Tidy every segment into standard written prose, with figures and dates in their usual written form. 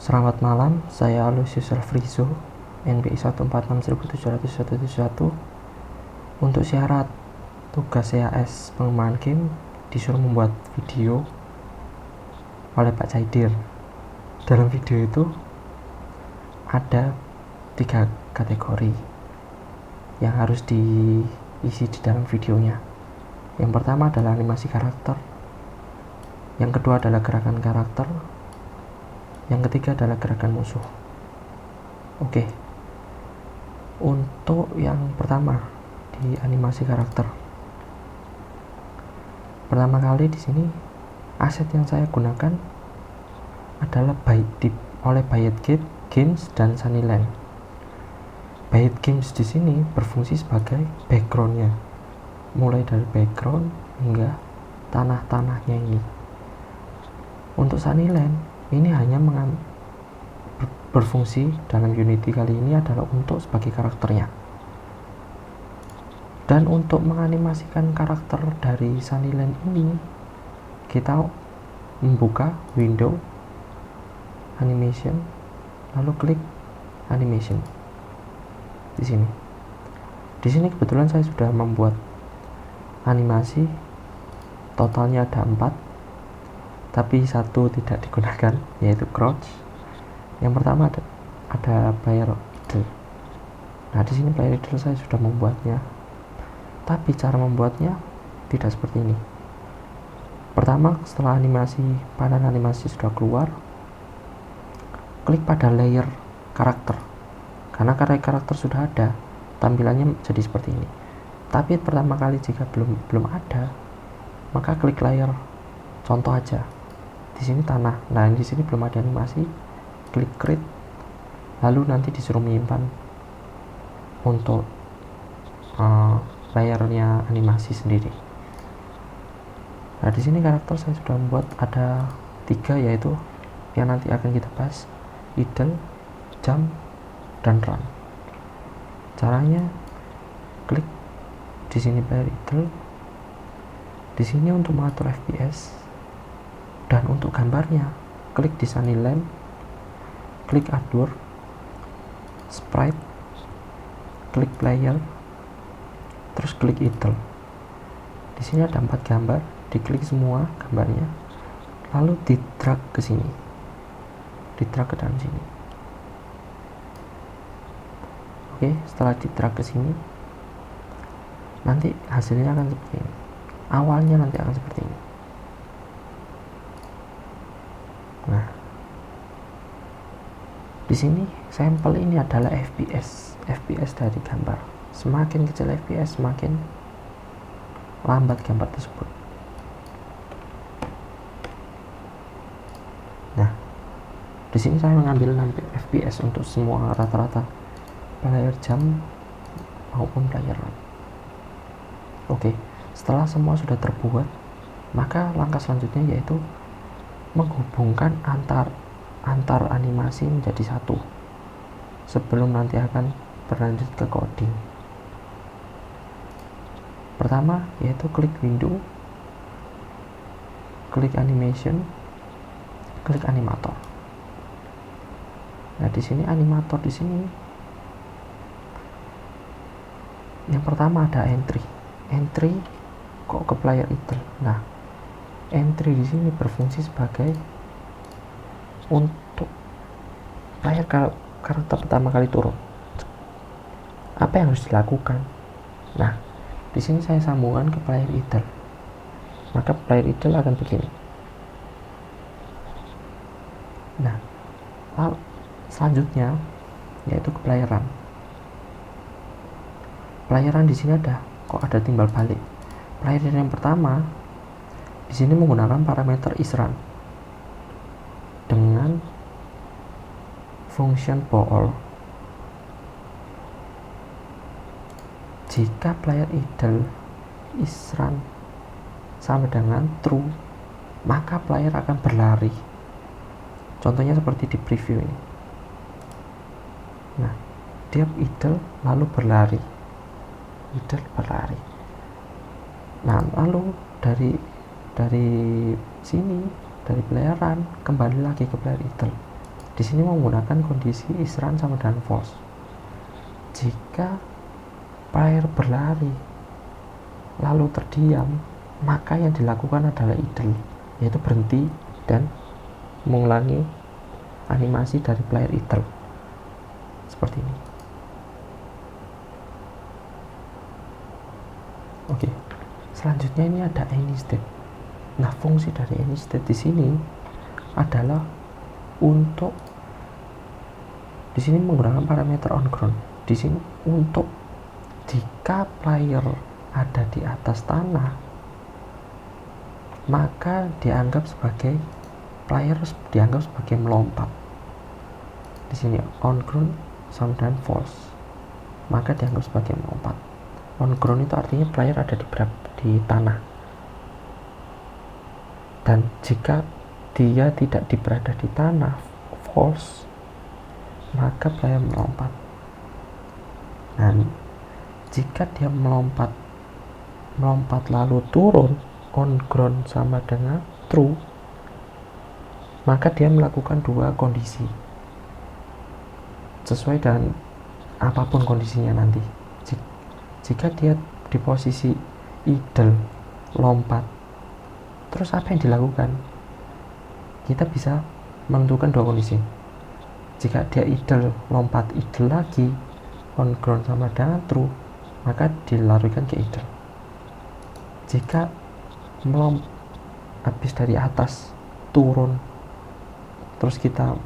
Selamat malam, saya Aloysius Alfrizo, NBI 146.701 Untuk syarat tugas CAS pengembangan game disuruh membuat video oleh Pak Caidir. Dalam video itu ada 3 kategori yang harus diisi di dalam videonya. Yang pertama adalah animasi karakter, yang kedua adalah gerakan karakter, yang ketiga adalah gerakan musuh. Oke. Untuk yang pertama di animasi karakter. Pertama kali di sini aset yang saya gunakan adalah oleh Byte Games dan Sunnyland. Byte Games di sini berfungsi sebagai backgroundnya, mulai dari background hingga tanah-tanahnya ini. Untuk Sunnyland ini hanya berfungsi dalam Unity kali ini adalah untuk sebagai karakternya. Dan untuk menganimasikan karakter dari Sunnyland ini, kita membuka window animation, lalu klik animation. Di sini. Di sini kebetulan saya sudah membuat animasi, totalnya ada 4. Tapi satu tidak digunakan, yaitu crouch. Yang pertama ada player idle. Nah, di sini player idle saya sudah membuatnya. Tapi cara membuatnya tidak seperti ini. Pertama, setelah panel animasi sudah keluar, klik pada layer karakter. Karena karakter sudah ada, tampilannya jadi seperti ini. Tapi pertama kali jika belum ada, maka klik layer contoh aja. Di sini tanah. Nah, di sini belum ada animasi. Klik create. Lalu nanti disuruh menyimpan untuk layarnya animasi sendiri. Nah, di sini karakter saya sudah membuat ada 3, yaitu yang nanti akan kita bahas: idle, jump, dan run. Caranya klik di sini player idle. Di sini untuk mengatur FPS. Dan untuk gambarnya, klik di Sunnyland, klik Add, Sprite, klik Player, terus klik Idle. Di sini ada 4 gambar, diklik semua gambarnya, lalu di-drag ke sini, di-drag ke dalam sini. Oke, setelah di-drag ke sini, nanti hasilnya akan seperti ini. Awalnya nanti akan seperti ini. Nah, di sini sampel ini adalah FPS dari gambar. Semakin kecil FPS, semakin lambat gambar tersebut. Nah, di sini saya mengambil 6 FPS untuk semua rata-rata player jump maupun player run. Oke, setelah semua sudah terbuat, maka langkah selanjutnya yaitu menghubungkan antar animasi menjadi satu sebelum nanti akan berlanjut ke coding. Pertama yaitu klik window, klik animation, klik animator. Nah, di sini animator di sini yang pertama ada entry kok ke player idle. Nah, entry di sini berfungsi sebagai untuk player karakter pertama kali turun. Apa yang harus dilakukan? Nah, di sini saya sambungkan ke player idle. Maka player idle akan begini. Nah, selanjutnya yaitu ke player run. Player run di sini ada timbal balik. Player yang pertama di sini menggunakan parameter isRun dengan function bool. Jika player idle isRun sama dengan true, maka player akan berlari. Contohnya seperti di preview ini. Nah, dia idle lalu berlari. Nah, lalu dari sini, dari player run, kembali lagi ke player idle. Di di sini menggunakan kondisi is run sama dengan false. Jika player berlari lalu terdiam, maka yang dilakukan adalah idle, yaitu berhenti dan mengulangi animasi dari player idle seperti ini. Oke, selanjutnya ini ada anyState. Nah, fungsi dari anyState di sini adalah untuk di sini menggunakan parameter on ground. Di sini untuk jika player ada di atas tanah, maka dianggap sebagai player dianggap sebagai melompat. Di sini on ground sama dengan false, maka dianggap sebagai melompat. On ground itu artinya player ada di tanah, dan jika dia tidak berada di tanah, false, maka player melompat. Dan jika dia melompat lalu turun, on ground sama dengan true, maka dia melakukan dua kondisi sesuai dengan apapun kondisinya nanti. Jika dia di posisi idle lompat, terus apa yang dilakukan? Kita bisa menentukan dua kondisi. Jika dia idle lompat, idle lagi, on ground sama dengan true, maka dilarikan ke idle. Jika habis dari atas turun, terus kita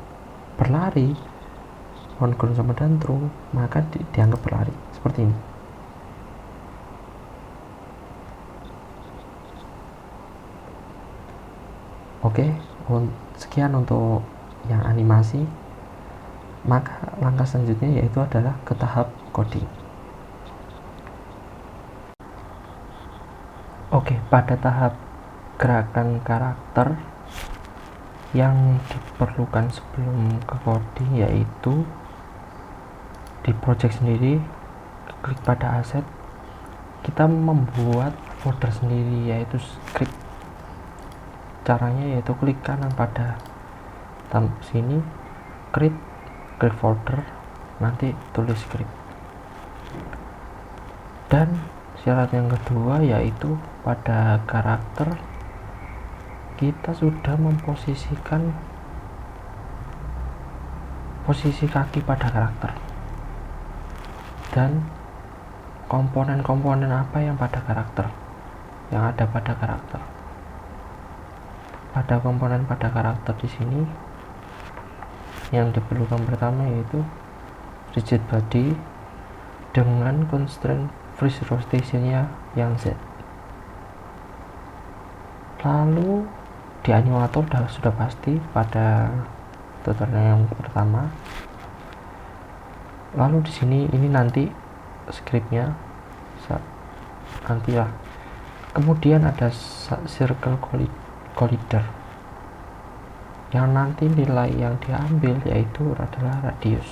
berlari, on ground sama dengan true, maka dianggap berlari seperti ini. Oke, sekian untuk yang animasi. Maka langkah selanjutnya yaitu adalah ke tahap coding. Oke, pada tahap gerakan karakter yang diperlukan sebelum ke coding yaitu di project sendiri, klik pada aset, kita membuat folder sendiri yaitu script. Caranya yaitu klik kanan pada sini, klik folder, nanti tulis script. Dan syarat yang kedua yaitu pada karakter kita sudah memposisikan posisi kaki pada karakter dan komponen-komponen apa yang ada pada karakter. Pada komponen pada karakter di sini yang diperlukan pertama yaitu rigid body dengan constraint freeze rotation-nya yang Z. Lalu di animator sudah pasti pada tutorial yang pertama. Lalu di sini ini nanti scriptnya nanti lah. Kemudian ada circle collider yang nanti nilai yang diambil yaitu adalah radius.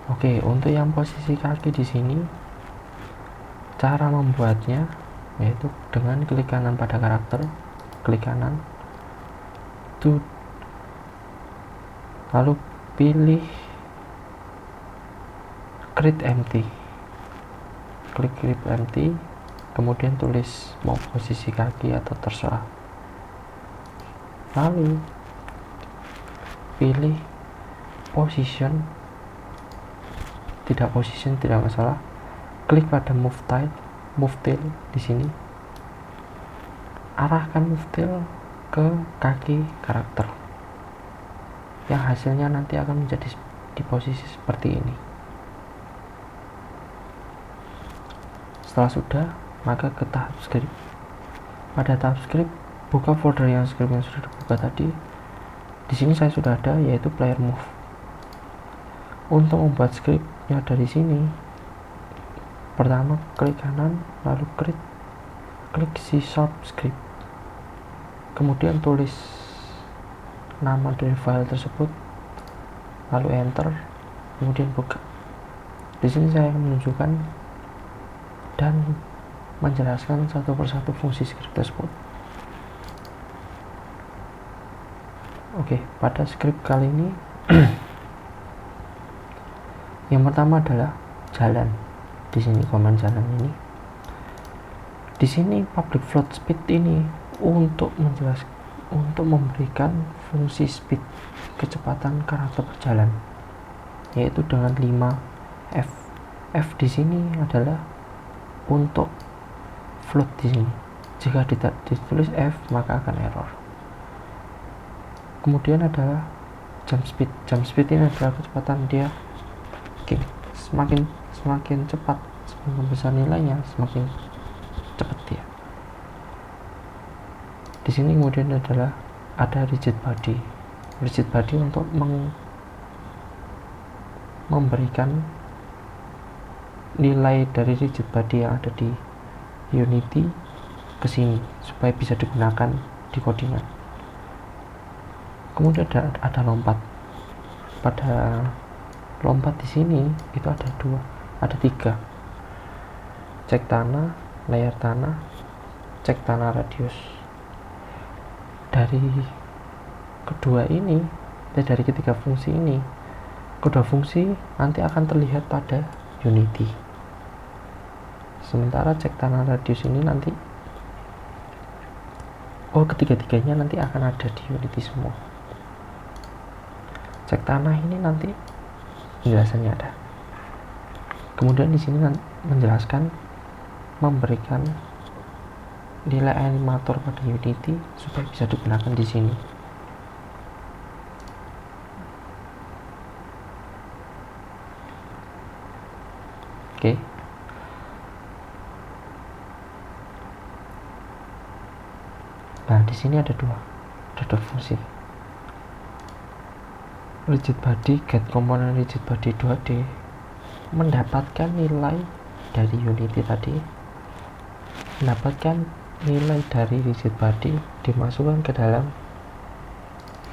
Oke, untuk yang posisi kaki di sini cara membuatnya yaitu dengan klik kanan pada karakter, klik kanan lalu pilih create empty, klik create empty, kemudian tulis mau posisi kaki atau terserah, lalu pilih position, tidak masalah, klik pada move tail di sini, arahkan move tail ke kaki karakter yang hasilnya nanti akan menjadi di posisi seperti ini. Setelah sudah, maka ke tahap script. Pada tahap script, buka folder yang script yang sudah dibuka tadi. Di sini saya sudah ada yaitu player move. Untuk membuat scriptnya dari sini, pertama klik kanan, lalu klik C# script, kemudian tulis nama dari file tersebut, lalu enter, kemudian buka. Di sini saya akan menunjukkan dan menjelaskan satu persatu fungsi script tersebut. Oke, pada script kali ini yang pertama adalah jalan. Di sini command jalan ini. Di sini public float speed ini untuk memberikan fungsi speed, kecepatan karakter berjalan, yaitu dengan 5F. F di sini adalah untuk float di sini. Jika tidak ditulis F maka akan error. Kemudian adalah jump speed. Jump speed ini adalah kecepatan dia. Semakin cepat, semakin besar nilainya, semakin cepat dia. Di sini kemudian adalah ada rigid body. Rigid body untuk memberikan nilai dari rigid body yang ada di Unity ke sini supaya bisa digunakan di codingan. Kemudian ada lompat. Pada lompat di sini itu ada 3. Cek tanah, layar tanah, cek tanah radius. Dari ketiga fungsi ini, kedua fungsi nanti akan terlihat pada Unity. Sementara cek tanah radius ini nanti ketiga-tiganya nanti akan ada di Unity semua. Cek tanah ini nanti penjelasannya ada. Kemudian di sini menjelaskan memberikan nilai animator pada Unity supaya bisa digunakan di sini. Oke. Nah, di sini ada dua fungsi. Rigid body, get component rigid body 2D mendapatkan nilai dari Unity tadi, mendapatkan nilai dari rigid body dimasukkan ke dalam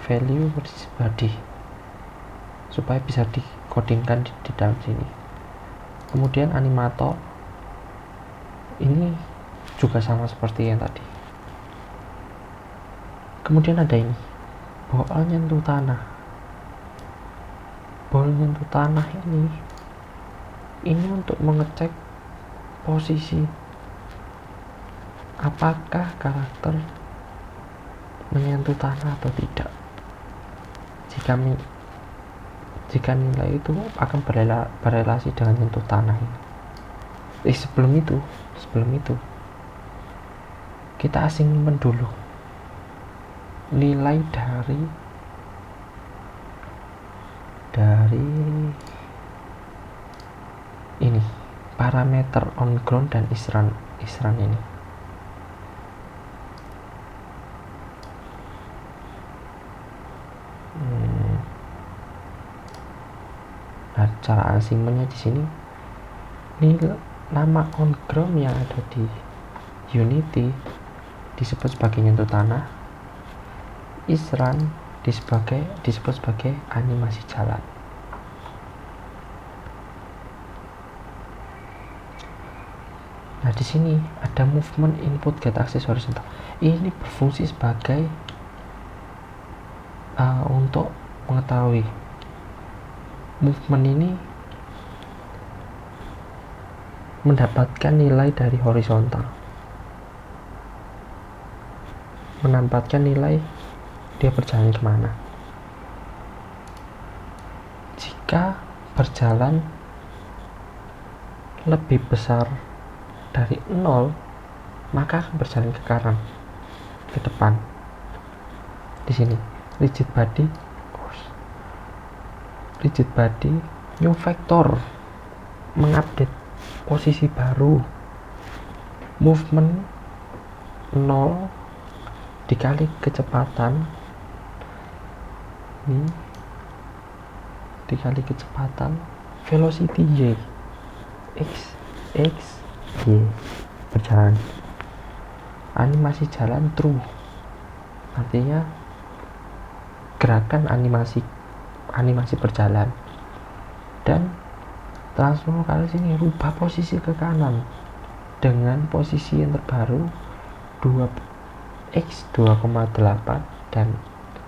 value rigid body supaya bisa dikodingkan di dalam sini. Kemudian animator ini juga sama seperti yang tadi. Kemudian ada ini, ball nyentuh tanah. Ball nyentuh tanah ini untuk mengecek posisi apakah karakter menyentuh tanah atau tidak. Jika nilai itu akan berelasi dengan nyentuh tanah ini. Sebelum itu kita asingkan dulu nilai dari ini parameter on ground dan isran ini. Nah, cara asingnya di sini nama on ground yang ada di Unity disebut sebagai nyentuh tanah, isran disebut sebagai animasi jalan. Nah, di sini ada movement input get axis horizontal. Ini berfungsi sebagai untuk mengetahui movement ini mendapatkan nilai dari horizontal, menempatkan nilai dia berjalan kemana. Jika berjalan lebih besar dari 0, maka akan berjalan ke kanan, ke depan. Di sini rigid body new vector mengupdate posisi baru. Movement 0 dikali kecepatan ini dikali kecepatan velocity y x y berjalan. Animasi jalan true, artinya gerakan animasi berjalan. Dan transform kali sini rubah posisi ke kanan dengan posisi yang terbaru 2x 2,8 dan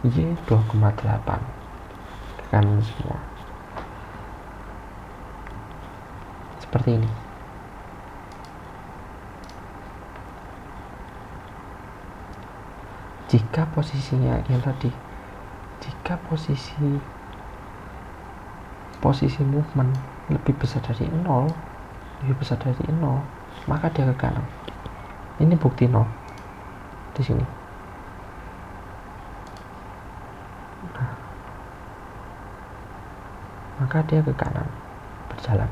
Y 2,8 ke kanan semua seperti ini. Jika posisinya yang tadi, jika posisi movement lebih besar dari 0, maka dia ke kanan. Ini bukti 0 di sini. Nah, maka dia ke kanan berjalan.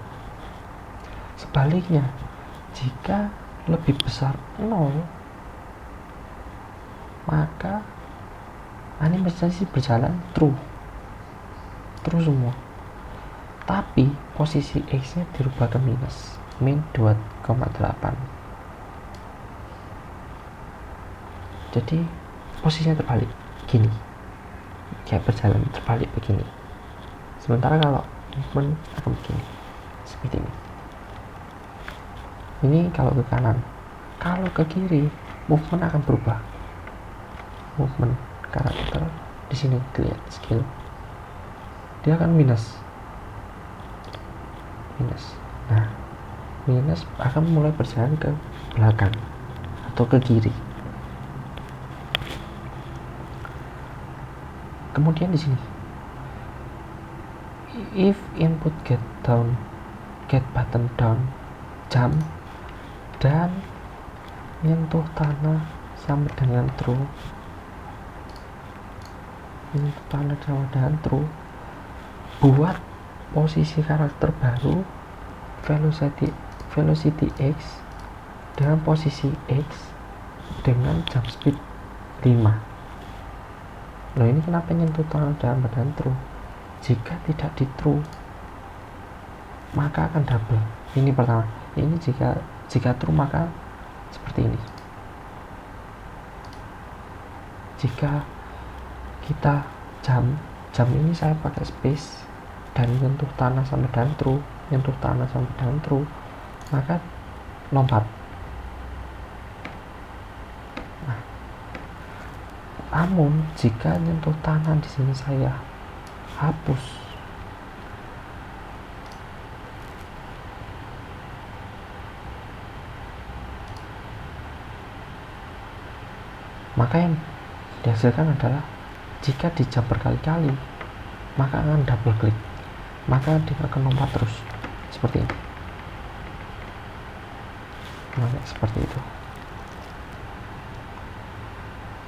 Sebaliknya, jika lebih besar 0, maka animasi berjalan true semua. Tapi posisi X nya dirubah ke min 2,8. Jadi posisinya terbalik gini, kayak berjalan terbalik begini. Sementara kalau movement akan begini, seperti ini. Ini kalau ke kanan. Kalau ke kiri, movement akan berubah. Movement karakter di sini lihat skill, dia akan minus. Nah, minus akan mulai berjalan ke belakang atau ke kiri. Kemudian di sini, if input get button down, jump dan nyentuh tanah sama dengan true. Nyentuh tanah sama dengan true. Buat posisi karakter baru velocity X dengan posisi X dengan jump speed 5. Loh, ini kenapa nyentuh tanah dalam badan true? Jika tidak di true, maka akan double. Ini pertama. Ini jika true maka seperti ini. Jika kita jam ini saya pakai space dan nyentuh tanah sama dengan true, maka lompat. Nah, namun jika nyentuh tanah di sini saya hapus, maka yang dihasilkan adalah jika di jump berkali-kali, maka akan double klik, maka dia akan lompat terus seperti ini. Nah, seperti itu.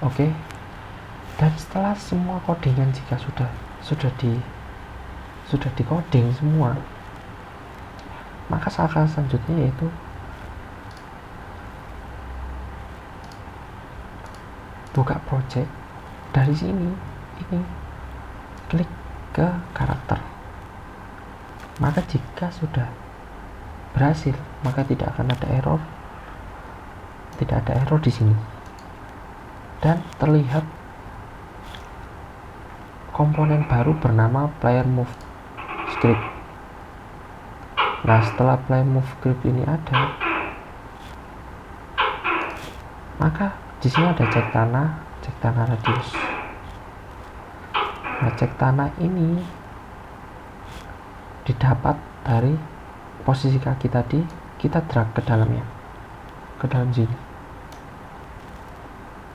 Oke. Dan setelah semua codingan, jika sudah di coding semua, maka langkah selanjutnya yaitu buka project. Dari sini ini klik ke karakter. Maka jika sudah berhasil, maka tidak akan ada error. Tidak ada error di sini. Dan terlihat komponen baru bernama player move script. Nah, setelah player move script ini ada, maka di sini ada cek tanah radius. Nah, cek tanah ini didapat dari posisi kaki tadi, kita drag ke dalamnya, ke dalam sini.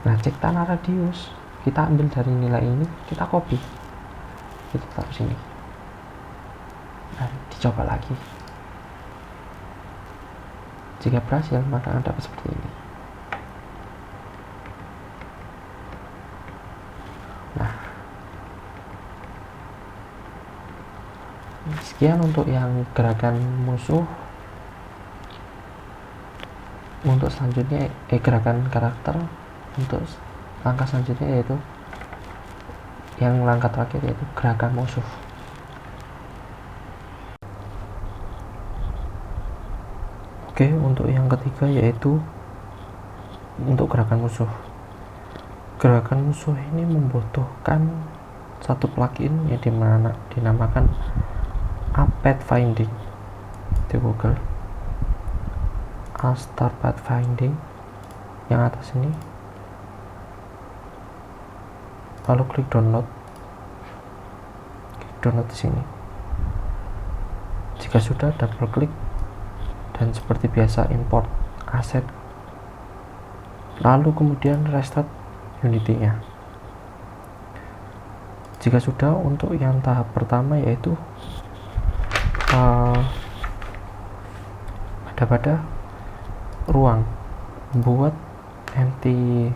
Nah, cek tanah radius kita ambil dari nilai ini, kita copy, kita taruh sini. Nah, dicoba lagi. Jika berhasil, maka akan dapat seperti ini. Nah, sekian untuk yang gerakan musuh. Untuk selanjutnya gerakan karakter. Untuk langkah selanjutnya yaitu yang langkah terakhir, yaitu gerakan musuh. Oke, untuk yang ketiga yaitu untuk gerakan musuh. Gerakan musuh ini membutuhkan satu plugin yang dinamakan Pathfinding di Google. Start Pathfinding yang atas ini. lalu klik download di sini. Jika sudah, double klik dan seperti biasa import aset, lalu kemudian restart Unity-nya. Jika sudah, untuk yang tahap pertama yaitu pada ruang, buat empty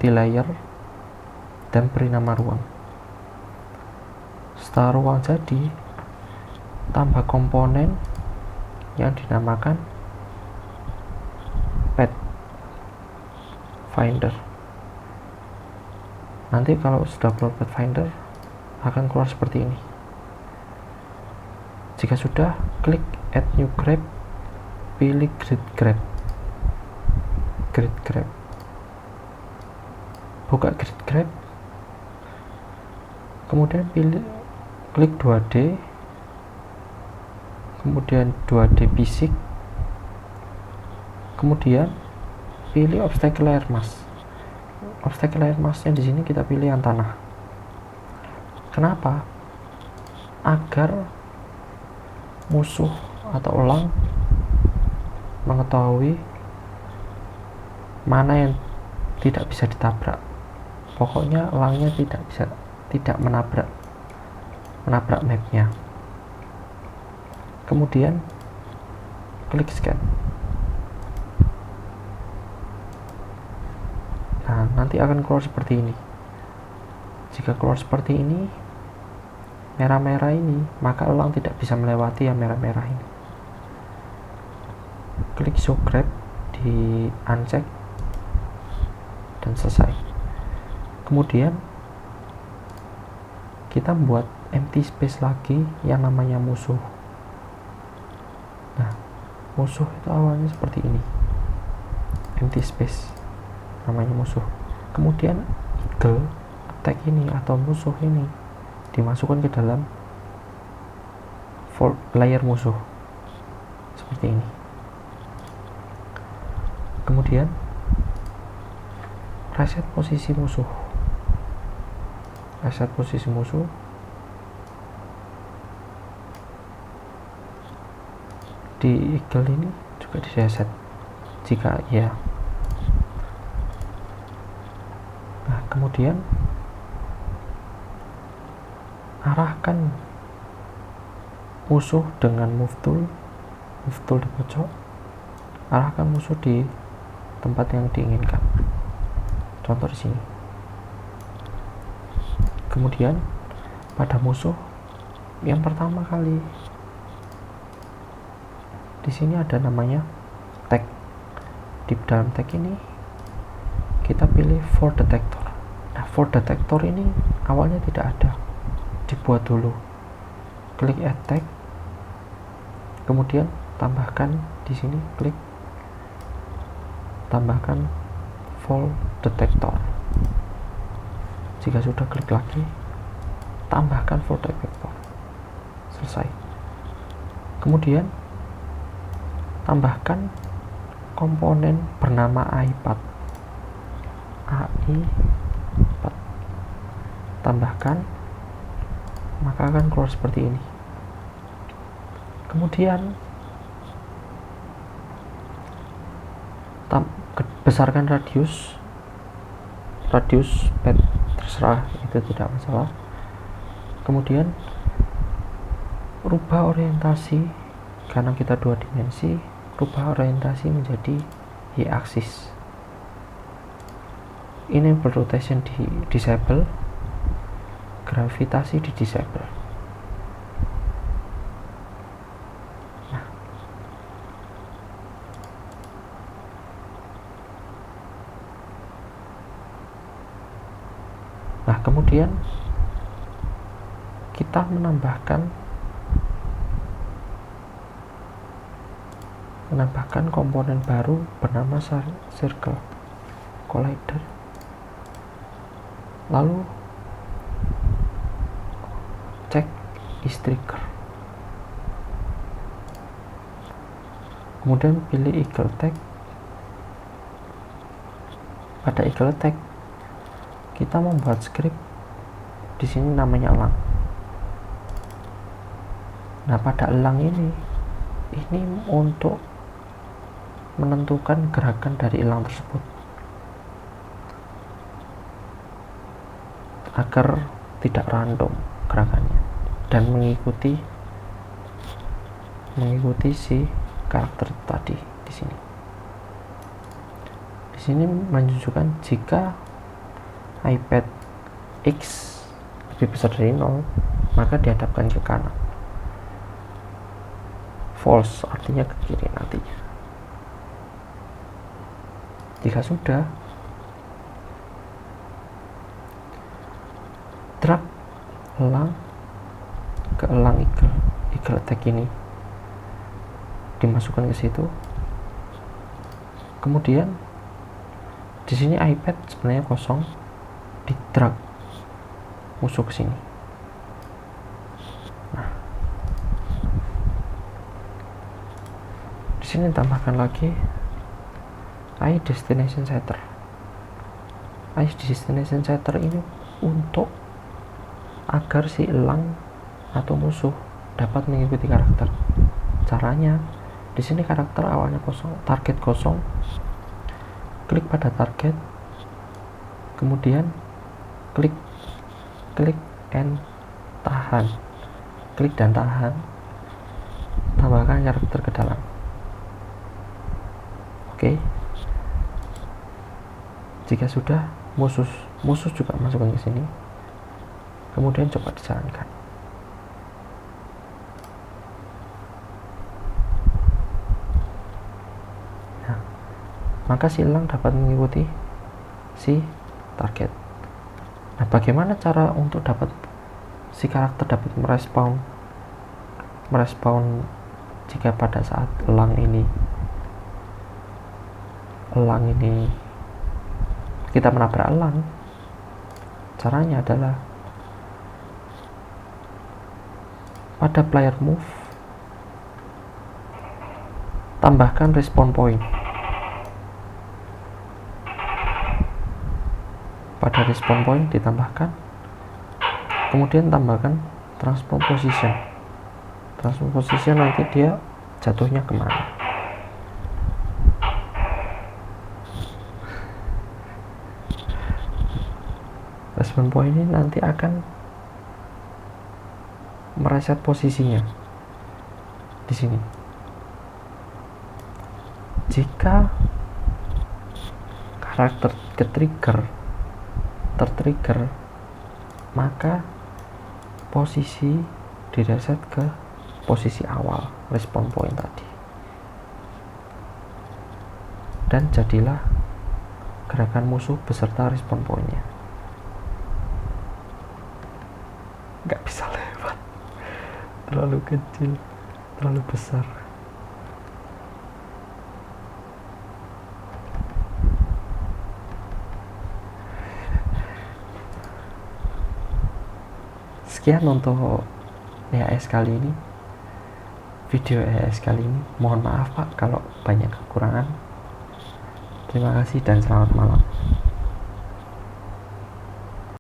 layer dan beri nama ruang. Setelah ruang jadi, tambah komponen yang dinamakan Pathfinder. Nanti kalau sudah keluar Pathfinder akan keluar seperti ini. Jika sudah, klik add new grab, pilih grid grab, buka grid grab, kemudian klik 2D, kemudian 2D basic, kemudian pilih obstacle layer mask. Obstacle layer masknya di sini kita pilih yang tanah. Kenapa? Agar musuh atau elang mengetahui mana yang tidak bisa ditabrak. Pokoknya elangnya tidak menabrak mapnya. Kemudian klik scan. Nah, nanti akan keluar seperti ini. Jika keluar seperti ini, merah-merah ini, maka elang tidak bisa melewati yang merah-merah ini. Klik show grab di uncheck dan selesai. Kemudian kita buat empty space lagi yang namanya musuh. Nah, musuh itu awalnya seperti ini, empty space namanya musuh. Kemudian eagle attack ini atau musuh ini dimasukkan ke dalam layer musuh seperti ini. Kemudian reset posisi musuh. Di eagle ini juga di reset jika ya. Nah, kemudian arahkan musuh dengan move tool di pojok, arahkan musuh di tempat yang diinginkan. Contoh di sini. Kemudian pada musuh yang pertama kali di sini ada namanya tag. Di dalam tag ini kita pilih for detector. Nah, for detector ini awalnya tidak ada, dibuat dulu. Klik add tag, kemudian tambahkan di sini, klik tambahkan for detector. Jika sudah, klik lagi, tambahkan for detector. Selesai. Kemudian tambahkan komponen bernama AI4. Tambahkan, maka akan keluar seperti ini. Kemudian besarkan radius pet, terserah, itu tidak masalah. Kemudian rubah orientasi, karena kita 2 dimensi, rubah orientasi menjadi y-axis. Enable rotation di disable, gravitasi di disable. Nah, kemudian kita menambahkan komponen baru bernama circle collider. Lalu cek is trigger. Kemudian pilih eagle tag. Pada eagle tag kita membuat script di sini namanya elang. Nah, pada elang ini untuk menentukan gerakan dari elang tersebut agar tidak random gerakannya dan mengikuti si karakter tadi di sini. Di sini menunjukkan jika iPad X lebih besar dari 0, maka dihadapkan ke kanan. False artinya ke kiri nantinya. Jika sudah, drag elang ke elang eagle tag ini dimasukkan ke situ. Kemudian di sini iPad sebenarnya kosong, di drag musuh ke sini. Nah, di sini tambahkan lagi destination setter. Destination setter ini untuk agar si elang atau musuh dapat mengikuti karakter. Caranya, di sini karakter awalnya kosong, target kosong. Klik pada target, kemudian klik and tahan. Klik dan tahan. Tambahkan karakter ke dalam. Oke. Jika sudah, musuh juga masukkan ke sini. Kemudian coba dijalankan. Nah, maka si elang dapat mengikuti si target. Nah, bagaimana cara untuk si karakter dapat merespon jika pada saat elang ini kita menabrak elang? Caranya adalah pada player move tambahkan respawn point. Pada respawn point ditambahkan, kemudian tambahkan transform position. Transform position nanti dia jatuhnya kemana. Respawn point ini nanti akan mereset posisinya di sini. Jika karakter tertrigger, maka posisi direset ke posisi awal respawn point tadi, dan jadilah gerakan musuh beserta respawn pointnya. Nggak bisa lewat, terlalu kecil, terlalu besar. Sekian untuk EAS kali ini, video EAS kali ini. Mohon maaf Pak kalau banyak kekurangan. Terima kasih dan selamat malam.